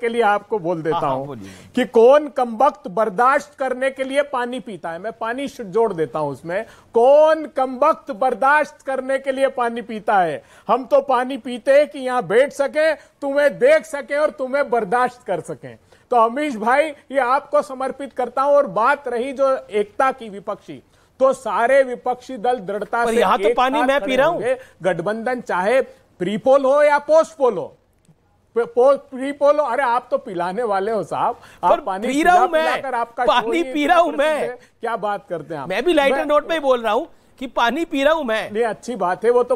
के लिए आपको बोल देता हूं कि कौन कमबख्त बर्दाश्त करने के लिए पानी पीता है। मैं पानी जोड़ देता हूं उसमें, कौन कमबख्त बर्दाश्त करने के लिए पानी पीता है। हम तो पानी पीते हैं कि यहां बैठ सके, तुम्हें देख सके और तुम्हें बर्दाश्त कर सके। तो अमीश भाई, ये आपको समर्पित करता हूं। और बात रही जो एकता की विपक्षी, तो सारे विपक्षी दल दृढ़ता से यहां तो पानी मैं पी रहा हूं। गठबंधन चाहे प्री पोल हो या पोस्ट पोल हो, प्री पोल हो, अरे आप तो पिलाने वाले हो साहब, आप पानी पी रहा हूं मैं, आपका पानी पी रहा हूं मैं। क्या बात करते हैं आप? मैं भी लाइटर नोट में ही बोल रहा हूं कि पानी पी रहा हूं मैं। नहीं, अच्छी बात है, वो तो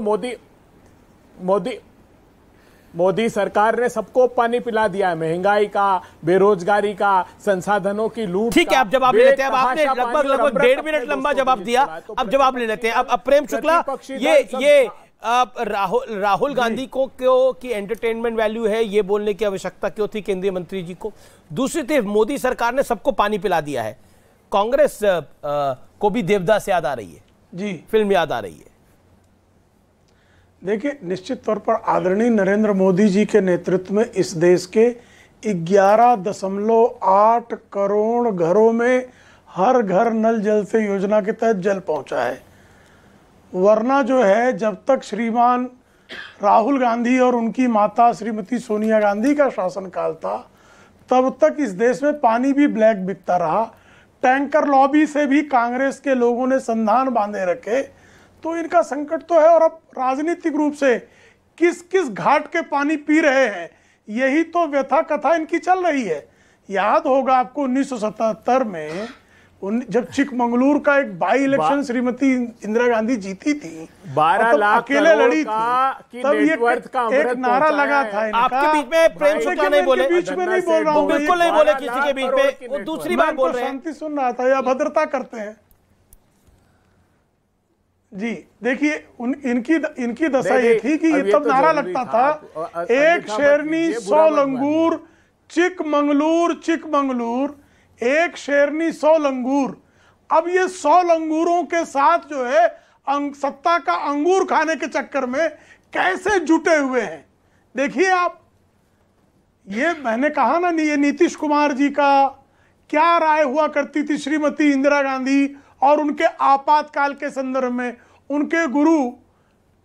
मोदी सरकार ने सबको पानी पिला दिया है, महंगाई का, बेरोजगारी का, संसाधनों की लूट। ठीक है, अब जवाब ले लेते हैं। अब आपने लगभग 1.5 मिनट लंबा जवाब दिया, अब जवाब ले लेते हैं। अब प्रेम शुक्ला, ये राहुल गांधी को क्यों की एंटरटेनमेंट वैल्यू है, ये बोलने की आवश्यकता क्यों थी केंद्रीय मंत्री जी को? दूसरी तरफ मोदी सरकार ने सबको पानी पिला दिया है, कांग्रेस को भी देवदास याद आ रही है जी, फिल्म याद आ रही है। देखिए, निश्चित तौर पर आदरणीय नरेंद्र मोदी जी के नेतृत्व में इस देश के 11.8 करोड़ घरों में हर घर नल जल से योजना के तहत जल पहुंचा है। वरना जो है, जब तक श्रीमान राहुल गांधी और उनकी माता श्रीमती सोनिया गांधी का शासनकाल था, तब तक इस देश में पानी भी ब्लैक बिकता रहा। टैंकर लॉबी से भी कांग्रेस के लोगों ने संधान बांधे रखे। तो इनका संकट तो है, और अब राजनीतिक रूप से किस किस घाट के पानी पी रहे हैं, यही तो व्यथा कथा इनकी चल रही है। याद होगा आपको 1977 में जब चिकमंगलूर का एक बाई इलेक्शन श्रीमती इंदिरा गांधी जीती थी, 12 लाख अकेले लड़ी थी, तब ये एक नारा लगा था इनका। आपके बीच में प्रेम शुक्ला नहीं बोले, बीच में नहीं बोल रहा हूँ, बिल्कुल नहीं बोले किसी के बीच में, वो दूसरी बार बोल रहे हैं। शांति सुन रहा था, या भद्रता करते हैं जी। देखिए, इनकी दशा ये थी कि ये तब नारा लगता था, एक शेरनी 100 लंगूर, चिकमंगलूर चिकमंगलूर, एक शेरनी 100 लंगूर। अब ये 100 लंगूरों के साथ जो है सत्ता का अंगूर खाने के चक्कर में कैसे जुटे हुए हैं। देखिए आप, ये मैंने कहा ना, ये नीतीश कुमार जी का क्या राय हुआ करती थी श्रीमती इंदिरा गांधी और उनके आपातकाल के संदर्भ में। उनके गुरु,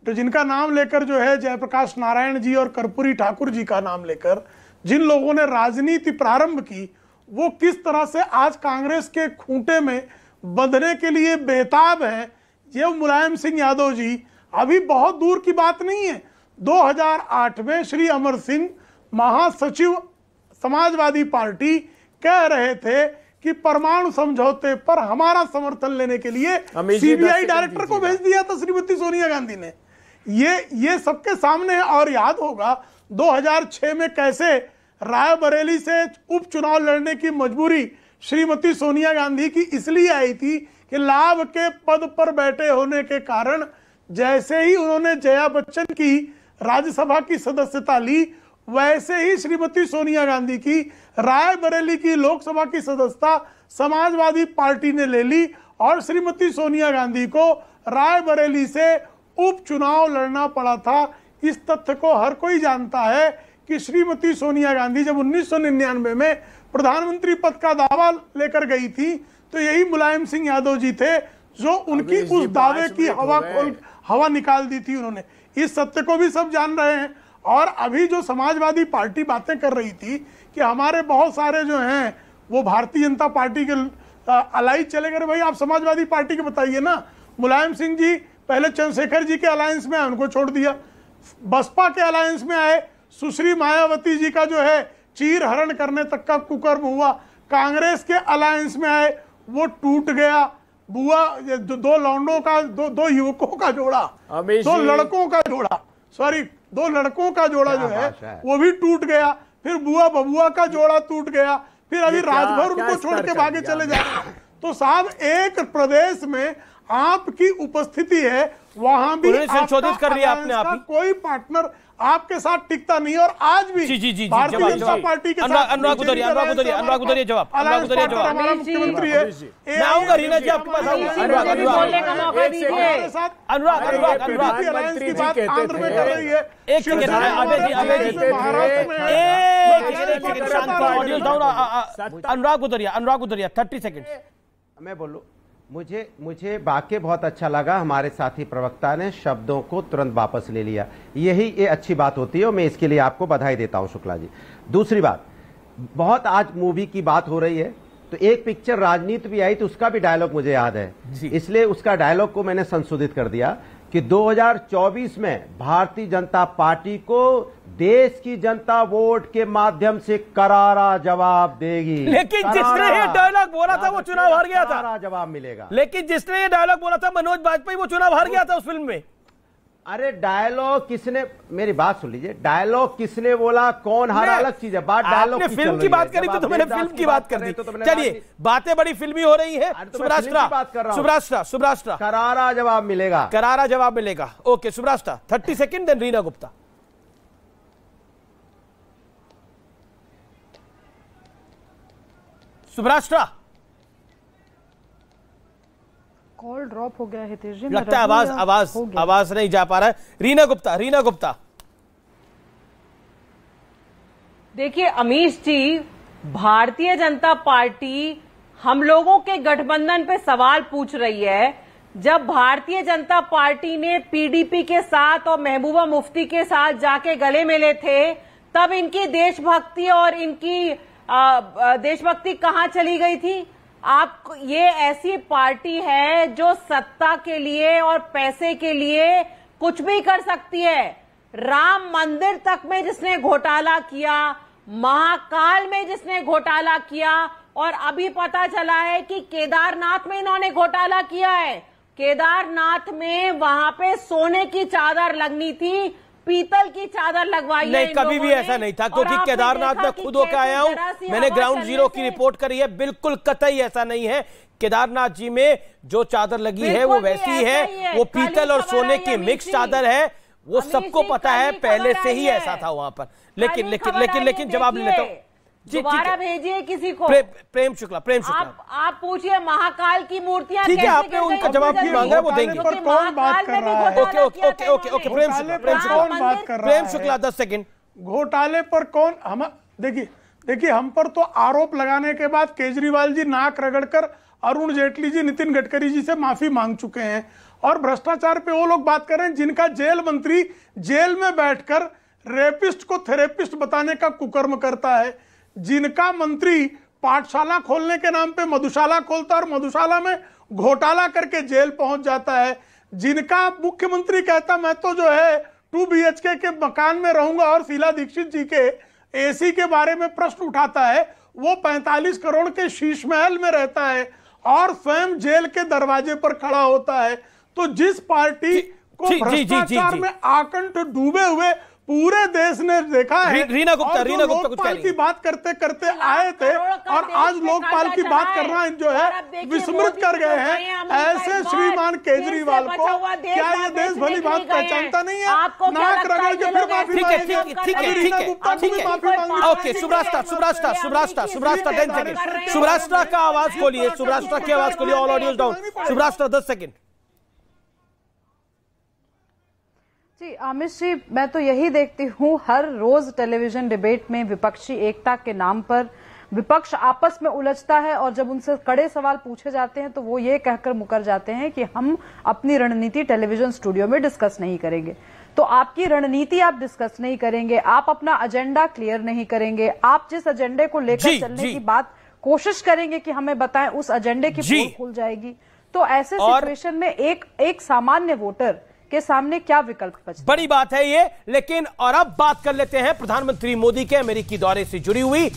तो जिनका नाम लेकर जो है जयप्रकाश नारायण जी और कर्पूरी ठाकुर जी का नाम लेकर जिन लोगों ने राजनीति प्रारंभ की, वो किस तरह से आज कांग्रेस के खूंटे में बंधने के लिए बेताब हैं। ये मुलायम सिंह यादव जी, अभी बहुत दूर की बात नहीं है, 2008 में श्री अमर सिंह महासचिव समाजवादी पार्टी कह रहे थे कि परमाणु समझौते पर हमारा समर्थन लेने के लिए सीबीआई डायरेक्टर को भेज दिया था श्रीमती सोनिया गांधी ने। ये सबके सामने है। और याद होगा 2006 में कैसे रायबरेली से उपचुनाव लड़ने की मजबूरी श्रीमती सोनिया गांधी की इसलिए आई थी कि लाभ के पद पर बैठे होने के कारण जैसे ही उन्होंने जया बच्चन की राज्यसभा की सदस्यता ली, वैसे ही श्रीमती सोनिया गांधी की रायबरेली की लोकसभा की सदस्यता समाजवादी पार्टी ने ले ली और श्रीमती सोनिया गांधी को रायबरेली से उपचुनाव लड़ना पड़ा था। इस तथ्य को हर कोई जानता है कि श्रीमती सोनिया गांधी जब 1999 में प्रधानमंत्री पद का दावा लेकर गई थी, तो यही मुलायम सिंह यादव जी थे जो उनकी उस दावे की हवा निकाल दी थी उन्होंने। इस सत्य को भी सब जान रहे हैं। और अभी जो समाजवादी पार्टी बातें कर रही थी कि हमारे बहुत सारे जो हैं वो भारतीय जनता पार्टी के अलायंस चले गए, भाई आप समाजवादी पार्टी के बताइए ना। मुलायम सिंह जी पहले चंद्रशेखर जी के अलायंस में आए, उनको छोड़ दिया। बसपा के अलायंस में आए, सुश्री मायावती जी का जो है चीर हरण करने तक का कुकर्म हुआ। कांग्रेस के अलायंस में आए, वो टूट गया। बुआ दो लौंडों का, दो युवकों का जोड़ा, दो लड़कों का जोड़ा, सॉरी 2 लड़कों का जोड़ा जो है वो भी टूट गया। फिर बुआ बबुआ का जोड़ा टूट गया। फिर अभी राजभर उनको छोड़ के भागे चले जा रहे हैं। तो साहब, एक प्रदेश में आपकी उपस्थिति है वहां भी संशोधित कर लिया आपने आप ही। कोई पार्टनर आपके साथ टिकता नहीं और आज भी भारतीय जनता पार्टी के साथ। अनुराग गुदरिया जवाब, अनुराग गुदरिया जवाब। हमारा मुख्यमंत्री है। मैं आऊंगा रीना जी आपके पास आऊंगा। अनुराग मंत्री की बात आंध्र में कर रही है। एक सेकंड अनुराग गुदरिया 30 सेकंड। मैं बोलूं, मुझे वाकई बहुत अच्छा लगा, हमारे साथी प्रवक्ता ने शब्दों को तुरंत वापस ले लिया। ये अच्छी बात होती है और मैं इसके लिए आपको बधाई देता हूं शुक्ला जी। दूसरी बात, बहुत आज मूवी की बात हो रही है, तो एक पिक्चर राजनीति भी आई तो उसका भी डायलॉग मुझे याद है, इसलिए उसका डायलॉग को मैंने संशोधित कर दिया कि 2024 में भारतीय जनता पार्टी को देश की जनता वोट के माध्यम से करारा जवाब देगी। लेकिन जिसने ये डायलॉग बोला था वो चुनाव हार गया था। करारा जवाब मिलेगा। लेकिन जिसने ये डायलॉग बोला था मनोज वाजपेयी, वो चुनाव हार गया था उस फिल्म में। अरे डायलॉग किसने, मेरी बात सुन लीजिए, डायलॉग किसने बोला, कौन हारा अलग चीज है, बात डायलॉग की फिल्म की बात करी तो मैंने फिल्म की बात कर दी। चलिए बातें बड़ी फिल्मी हो रही है। सुब्राष्ट्रा करारा जवाब मिलेगा, करारा जवाब मिलेगा। ओके सुब्राष्ट्रा 30 सेकंड, देन रीना गुप्ता। सुब्राष्ट्रा कॉल ड्रॉप हो गया है हितेश जी, लगता है आवाज नहीं जा पा रहा है। रीना गुप्ता। देखिए अमीश जी, भारतीय जनता पार्टी हम लोगों के गठबंधन पे सवाल पूछ रही है। जब भारतीय जनता पार्टी ने पीडीपी के साथ और महबूबा मुफ्ती के साथ जाके गले मिले थे, तब इनकी देशभक्ति और इनकी देशभक्ति कहां चली गई थी? आप, ये ऐसी पार्टी है जो सत्ता के लिए और पैसे के लिए कुछ भी कर सकती है। राम मंदिर तक में जिसने घोटाला किया, महाकाल में जिसने घोटाला किया, और अभी पता चला है कि केदारनाथ में इन्होंने घोटाला किया है। केदारनाथ में वहां पे सोने की चादर लगनी थी, पीतल की चादर लगवाई नहीं, कभी भी ऐसा नहीं था, क्योंकि केदारनाथ में खुद होकर आया हूं, मैंने ग्राउंड जीरो की रिपोर्ट करी है। बिल्कुल कतई ऐसा नहीं है। केदारनाथ जी में जो चादर लगी है वो वैसी है, वो पीतल और सोने की मिक्स चादर है, वो सबको पता है, पहले से ही ऐसा था वहां पर। लेकिन जवाब ले लेता हूं, दोबारा भेजिए किसी को। प्रेम शुक्ला आप पूछिए महाकाल की मूर्तियां ठीक है, आपने उनका जवाब मांगा, वो देंगे। कौन बात कर रहा है? Okay Prem Shukla 10 second. घोटाले पर कौन? हम देखिए हम पर तो आरोप लगाने के बाद केजरीवाल जी नाक रगड़कर अरुण जेटली जी, नितिन गडकरी जी से माफी मांग चुके हैं, और भ्रष्टाचार पे वो लोग बात कर रहे हैं जिनका जेल मंत्री जेल में बैठकर रेपिस्ट को थेरेपिस्ट बताने का कुकर्म करता है, जिनका मंत्री पाठशाला खोलने के नाम पे मधुशाला खोलता और मधुशाला में घोटाला करके जेल पहुंच जाता है, जिनका मुख्यमंत्री कहता मैं तो जो है 2 BHK के मकान में रहूंगा और शीला दीक्षित जी के एसी के बारे में प्रश्न उठाता है, वो 45 करोड़ के शीश महल में रहता है और स्वयं जेल के दरवाजे पर खड़ा होता है। तो जिस पार्टी को भ्रष्टाचार में आकंठ डूबे हुए पूरे देश ने देखा है, रीना गुप्ता लोकपाल की बात करते करते आए थे और आज लोकपाल की बात करना जो है विस्मृत कर गए हैं, ऐसे श्रीमान केजरीवाल को क्या ये देश भली बात पहचानता नहीं है? नाक रगड़ के फिर माफी मांगी। Okay सुब्राष्ट्रा 10 second. सुब्राष्ट्रा का आवाज खोलिए, सुब्राष्ट्रा की आवाज खोलिए, ऑल ऑडियोज डाउन। सुब्राष्ट्रा 10 सेकंड। जी आमिश जी, मैं तो यही देखती हूँ हर रोज टेलीविजन डिबेट में विपक्षी एकता के नाम पर विपक्ष आपस में उलझता है, और जब उनसे कड़े सवाल पूछे जाते हैं तो वो ये कहकर मुकर जाते हैं कि हम अपनी रणनीति टेलीविजन स्टूडियो में डिस्कस नहीं करेंगे। तो आपकी रणनीति आप डिस्कस नहीं करेंगे, आप अपना एजेंडा क्लियर नहीं करेंगे, आप जिस एजेंडे को लेकर चलने की बात कोशिश करेंगे कि हमें बताएं, उस एजेंडे की पोल खुल जाएगी। तो ऐसे सिचुएशन में एक सामान्य वोटर के सामने क्या विकल्प बचता? बड़ी बात है ये। लेकिन और अब बात कर लेते हैं प्रधानमंत्री मोदी के अमेरिकी दौरे से जुड़ी हुई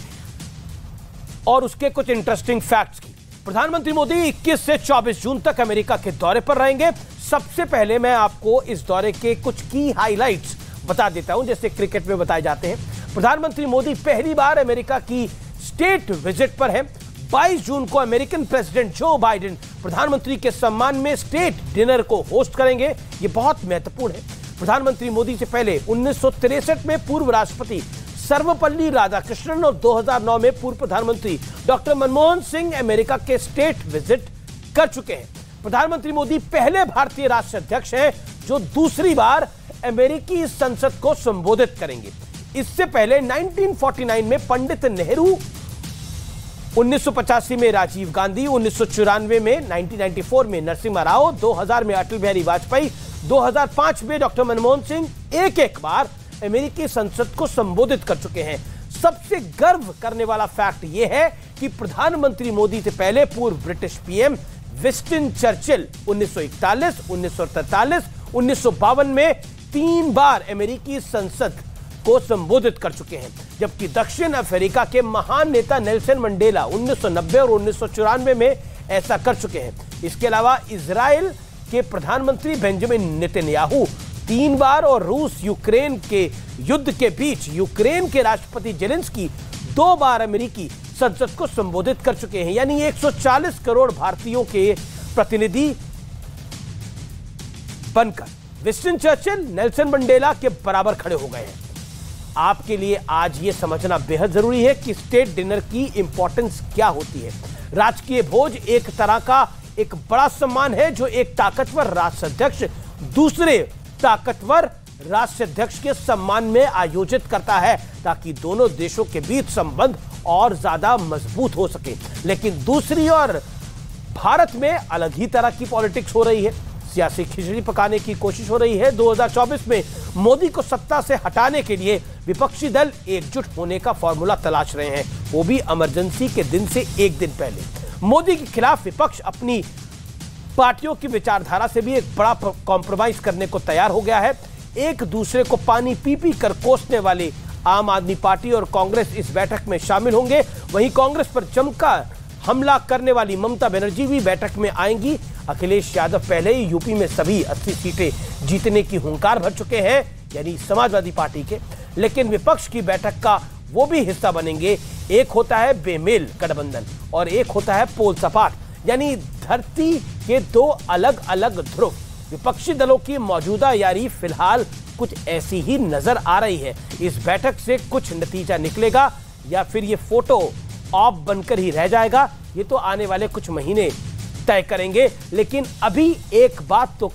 और उसके कुछ इंटरेस्टिंग फैक्ट्स की। प्रधानमंत्री मोदी 21 से 24 जून तक अमेरिका के दौरे पर रहेंगे। सबसे पहले मैं आपको इस दौरे के कुछ की हाइलाइट्स बता देता हूं, जैसे क्रिकेट में बताए जाते हैं। प्रधानमंत्री मोदी पहली बार अमेरिका की स्टेट विजिट पर है। 22 जून को अमेरिकन प्रेसिडेंट जो बाइडेन प्रधानमंत्री के सम्मान में स्टेट डिनर को होस्ट करेंगे। ये बहुत महत्वपूर्ण है। प्रधानमंत्री मोदी से पहले 1963 में पूर्व राष्ट्रपति सर्वपल्ली राधाकृष्णन और 2009 में पूर्व प्रधानमंत्री डॉक्टर मनमोहन सिंह अमेरिका के स्टेट विजिट कर चुके हैं। प्रधानमंत्री मोदी पहले भारतीय राष्ट्राध्यक्ष हैं जो दूसरी बार अमेरिकी संसद को संबोधित करेंगे। इससे पहले 1949 में पंडित नेहरू, 1985 में राजीव गांधी, 1994 में 1994 में नरसिम्हा राव, 2000 में अटल बिहारी वाजपेयी, 2005 में डॉक्टर मनमोहन सिंह एक बार अमेरिकी संसद को संबोधित कर चुके हैं। सबसे गर्व करने वाला फैक्ट यह है कि प्रधानमंत्री मोदी से पहले पूर्व ब्रिटिश पीएम विंस्टन चर्चिल 1941, 1943, 1952 में 3 बार अमेरिकी संसद को संबोधित कर चुके हैं, जबकि दक्षिण अफ्रीका के महान नेता नेल्सन मंडेला 1990 और 1994 में ऐसा कर चुके हैं। इसके अलावा इजराइल के प्रधानमंत्री बेंजामिन नेतन्याहू 3 बार और रूस यूक्रेन के युद्ध के बीच यूक्रेन के राष्ट्रपति जेलेंस्की 2 बार अमेरिकी संसद को संबोधित कर चुके हैं। यानी 140 करोड़ भारतीयों के प्रतिनिधि बनकर विंस्टन चर्चिल, नेल्सन मंडेला के बराबर खड़े हो गए हैं। आपके लिए आज यह समझना बेहद जरूरी है कि स्टेट डिनर की इंपॉर्टेंस क्या होती है। राजकीय भोज एक तरह का एक बड़ा सम्मान है जो एक ताकतवर राष्ट्राध्यक्ष दूसरे ताकतवर राष्ट्राध्यक्ष के सम्मान में आयोजित करता है, ताकि दोनों देशों के बीच संबंध और ज्यादा मजबूत हो सके। लेकिन दूसरी ओर भारत में अलग ही तरह की पॉलिटिक्स हो रही है। सियासी खिचड़ी पकाने की कोशिश हो रही है। 2024 में मोदी को सत्ता से हटाने के लिए विपक्षी दल एकजुट होने का फॉर्मूला तलाश रहे हैं, वो भी इमरजेंसी के दिन से एक दिन पहले। मोदी के खिलाफ विपक्ष अपनी पार्टियों की विचारधारा से भी एक बड़ा कॉम्प्रोमाइज करने को तैयार हो गया है। एक दूसरे को पानी पी पी कर कोसने वाले आम आदमी पार्टी और कांग्रेस इस बैठक में शामिल होंगे। वहीं कांग्रेस पर जमकर हमला करने वाली ममता बनर्जी भी बैठक में आएंगी। अखिलेश यादव पहले ही यूपी में सभी 80 सीटें जीतने की हुंकार भर चुके हैं, यानी समाजवादी पार्टी के। लेकिन विपक्ष की बैठक का वो भी हिस्सा बनेंगे। एक होता है बेमेल गठबंधन और एक होता है पोल सपाट, यानी धरती के 2 अलग अलग ध्रुव। विपक्षी दलों की मौजूदा यारी फिलहाल कुछ ऐसी ही नजर आ रही है। इस बैठक से कुछ नतीजा निकलेगा या फिर ये फोटो ऑफ बनकर ही रह जाएगा, ये तो आने वाले कुछ महीने तय करेंगे। लेकिन अभी एक बात तो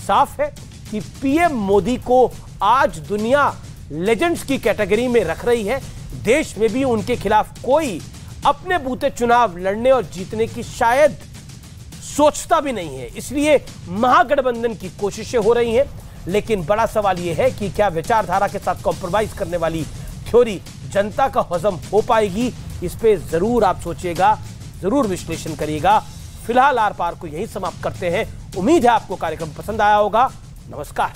साफ है कि पीएम मोदी को आज दुनिया लेजेंड्स की कैटेगरी में रख रही है। देश में भी उनके खिलाफ कोई अपने बूते चुनाव लड़ने और जीतने की शायद सोचता भी नहीं है। इसलिए महागठबंधन की कोशिशें हो रही हैं। लेकिन बड़ा सवाल यह है कि क्या विचारधारा के साथ कॉम्प्रोमाइज करने वाली थ्योरी जनता का हजम हो पाएगी? इस पे जरूर आप सोचिएगा, जरूर विश्लेषण करिएगा। फिलहाल आर पार को यही समाप्त करते हैं। उम्मीद है आपको कार्यक्रम पसंद आया होगा। नमस्कार।